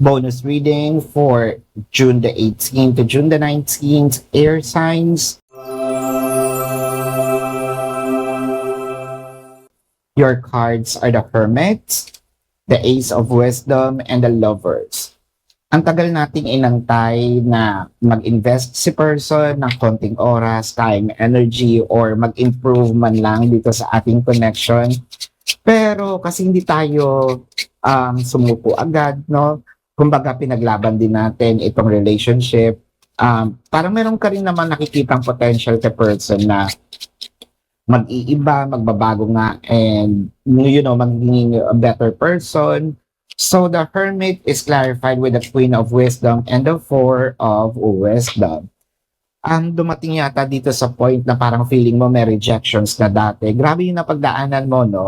bonus reading for June the 18th to June the 19th, air signs. Your cards are the Hermit, the Ace of Wisdom, and the Lovers. Ang tagal nating inantay na mag-invest si person ng konting oras, time, energy, or mag-improve man lang dito sa ating connection. Pero kasi hindi tayo sumuko agad, no? Kumbaga pinaglaban din natin itong relationship. Parang meron ka rin naman nakikitang potential ka person na mag-iiba, magbabago nga, and magiging a better person. So the Hermit is clarified with the Queen of Wisdom and the Four of Wisdom. Dumating yata dito sa point na parang feeling mo may rejections na dati. Grabe yung napagdaanan mo, no?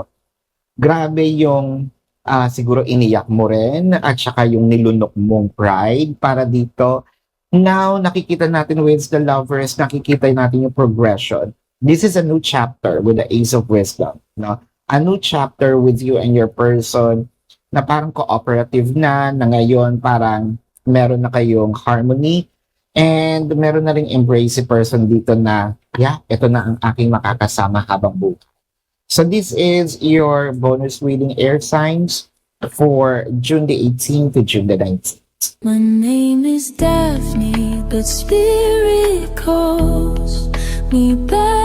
Grabe yung siguro iniyak mo rin at saka yung nilunok mong pride para dito. Now, nakikita natin with the Lovers, nakikita natin yung progression. This is a new chapter with the Ace of Wisdom, no? A new chapter with you and your person na parang cooperative na ngayon parang meron na kayong harmony and meron na ring embrace si person dito na, yeah, ito na ang aking makakasama habang buhay. So this is your bonus reading air signs for June the 18th to June the 19th. My name is Daphne, but spirit calls me back.